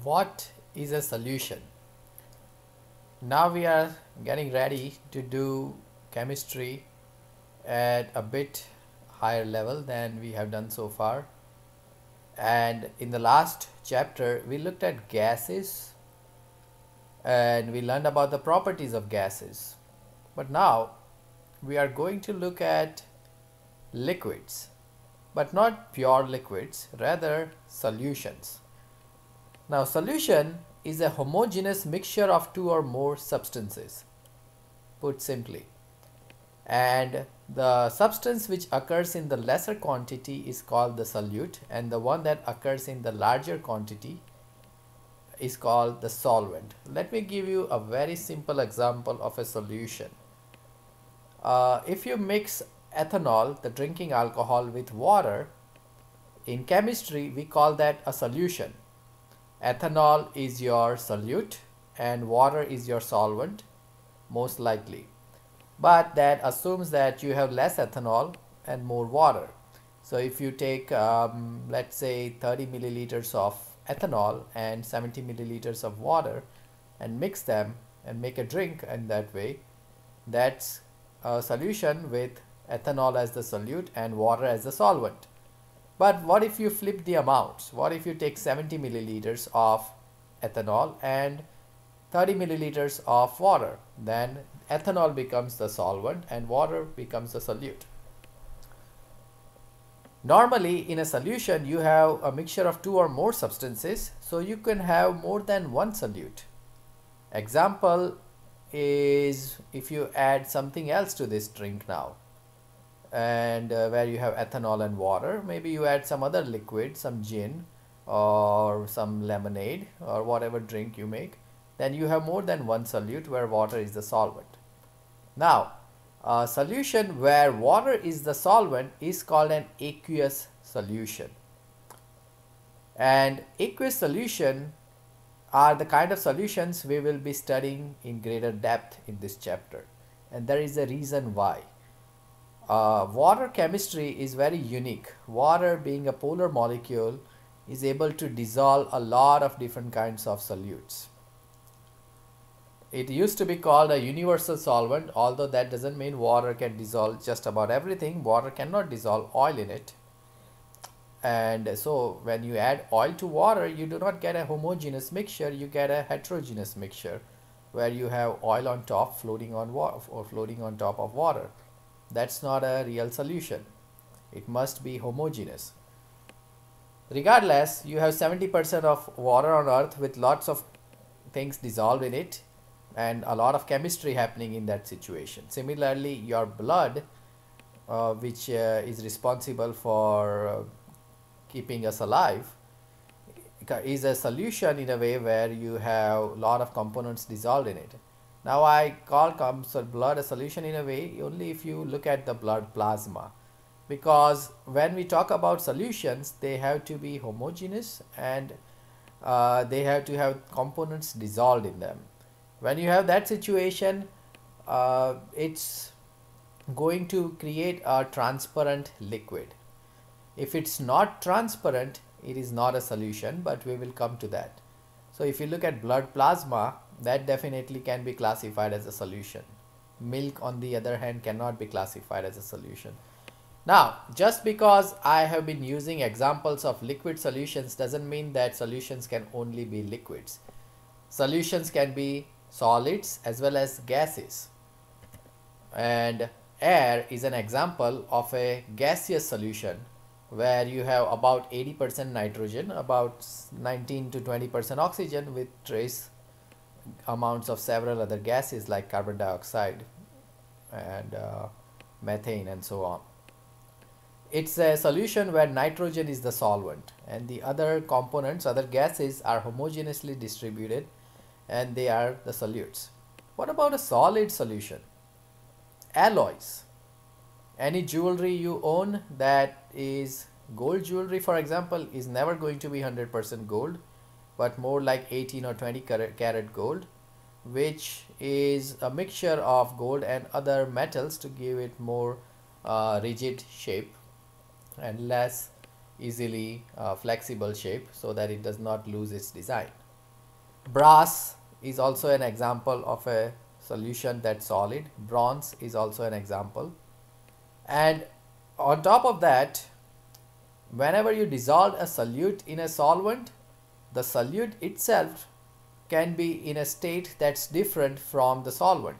What is a solution? Now we are getting ready to do chemistry at a bit higher level than we have done so far. And in the last chapter, we looked at gases and we learned about the properties of gases. But now we are going to look at liquids, but not pure liquids, rather solutions. Now, solution is a homogeneous mixture of two or more substances, put simply. And the substance which occurs in the lesser quantity is called the solute, and the one that occurs in the larger quantity is called the solvent. Let me give you a very simple example of a solution. If you mix ethanol, the drinking alcohol, with water, in chemistry we call that a solution. Ethanol is your solute and water is your solvent, most likely. But that assumes that you have less ethanol and more water. So if you take let's say 30 milliliters of ethanol and 70 milliliters of water and mix them and make a drink in that way, that's a solution with ethanol as the solute and water as the solvent. But what if you flip the amounts? What if you take 70 milliliters of ethanol and 30 milliliters of water? Then ethanol becomes the solvent and water becomes the solute. Normally in a solution you have a mixture of two or more substances, so you can have more than one solute. Example is if you add something else to this drink now, and where you have ethanol and water, maybe you add some other liquid, some gin or some lemonade or whatever drink you make, then you have more than one solute where water is the solvent. Now a solution where water is the solvent is called an aqueous solution, and aqueous solution are the kind of solutions we will be studying in greater depth in this chapter, and there is a reason why. Water chemistry is very unique. Water, being a polar molecule, is able to dissolve a lot of different kinds of solutes. It used to be called a universal solvent, although that doesn't mean water can dissolve just about everything. Water cannot dissolve oil in it. And so when you add oil to water, you do not get a homogeneous mixture, you get a heterogeneous mixture where you have oil on top floating on water or floating on top of water. That's not a real solution. It must be homogeneous. Regardless, you have 70% of water on earth with lots of things dissolved in it and a lot of chemistry happening in that situation. Similarly, your blood, which is responsible for keeping us alive, is a solution in a way where you have a lot of components dissolved in it. Now I call blood a solution in a way only if you look at the blood plasma, because when we talk about solutions, they have to be homogeneous and they have to have components dissolved in them. When you have that situation, it's going to create a transparent liquid. If it's not transparent, it is not a solution, but we will come to that. So if you look at blood plasma, that definitely can be classified as a solution. Milk, on the other hand, cannot be classified as a solution. Now, just because I have been using examples of liquid solutions doesn't mean that solutions can only be liquids. Solutions can be solids as well as gases. And air is an example of a gaseous solution where you have about 80% nitrogen, about 19 to 20% oxygen with trace amounts of several other gases like carbon dioxide and methane and so on. It's a solution where nitrogen is the solvent and the other components, other gases, are homogeneously distributed and they are the solutes. What about a solid solution? Alloys. Any jewelry you own that is gold jewelry, for example, is never going to be 100% gold, but more like 18 or 20 karat gold, which is a mixture of gold and other metals to give it more rigid shape and less easily flexible shape so that it does not lose its design. Brass is also an example of a solution that's solid. Bronze is also an example. And on top of that, whenever you dissolve a solute in a solvent, the solute itself can be in a state that's different from the solvent.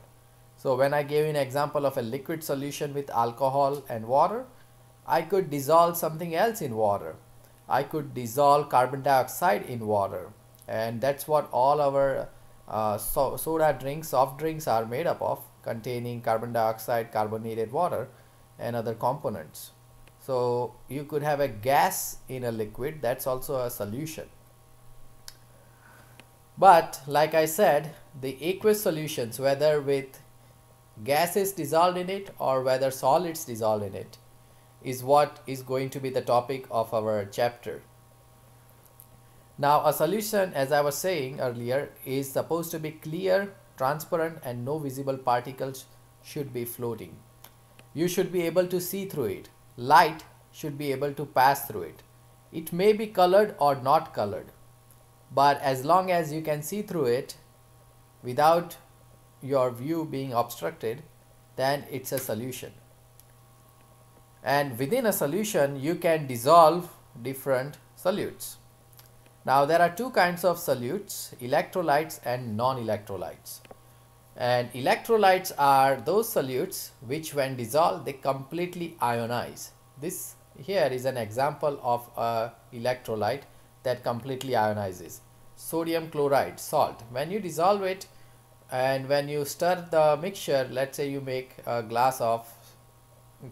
So when I gave an example of a liquid solution with alcohol and water, I could dissolve something else in water. I could dissolve carbon dioxide in water, and that's what all our soda drinks, soft drinks are made up of, containing carbon dioxide, carbonated water, and other components. So you could have a gas in a liquid, that's also a solution. But like I said, the aqueous solutions, whether with gases dissolved in it or whether solids dissolved in it, is what is going to be the topic of our chapter. Now, a solution, as I was saying earlier, is supposed to be clear, transparent, and no visible particles should be floating. You should be able to see through it. Light should be able to pass through it. It may be colored or not colored, but as long as you can see through it without your view being obstructed, then it's a solution. And within a solution, you can dissolve different solutes. Now, there are two kinds of solutes, electrolytes and non-electrolytes. And electrolytes are those solutes which, when dissolved, they completely ionize. This here is an example of a electrolyte that completely ionizes. Sodium chloride, salt. When you dissolve it and when you stir the mixture, let's say you make a glass of,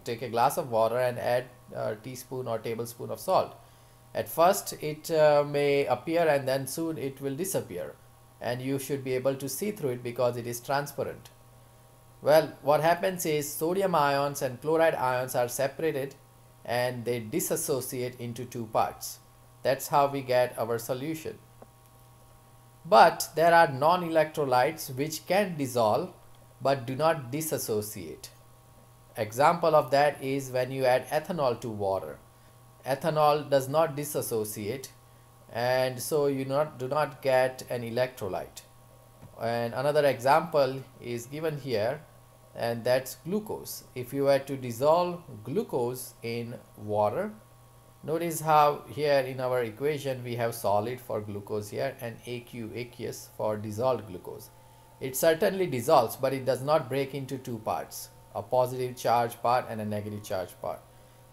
take a glass of water and add a teaspoon or tablespoon of salt. At first it may appear and then soon it will disappear, and you should be able to see through it because it is transparent. Well, what happens is sodium ions and chloride ions are separated and they dissociate into two parts. That's how we get our solution. But there are non-electrolytes which can dissolve but do not dissociate. Example of that is when you add ethanol to water. Ethanol does not dissociate, and so you do not get an electrolyte. And another example is given here, and that's glucose. If you were to dissolve glucose in water, notice how here in our equation we have solid for glucose here and aqueous for dissolved glucose. It certainly dissolves, but it does not break into two parts, a positive charge part and a negative charge part.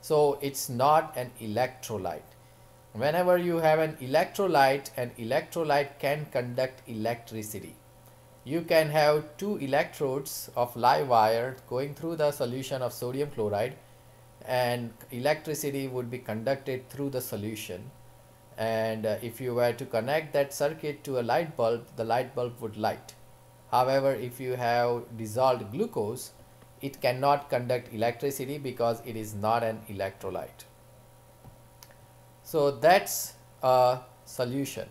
So it's not an electrolyte. Whenever you have an electrolyte can conduct electricity. You can have two electrodes of live wire going through the solution of sodium chloride, and electricity would be conducted through the solution. And if you were to connect that circuit to a light bulb, the light bulb would light. However, if you have dissolved glucose, it cannot conduct electricity because it is not an electrolyte. So that's a solution.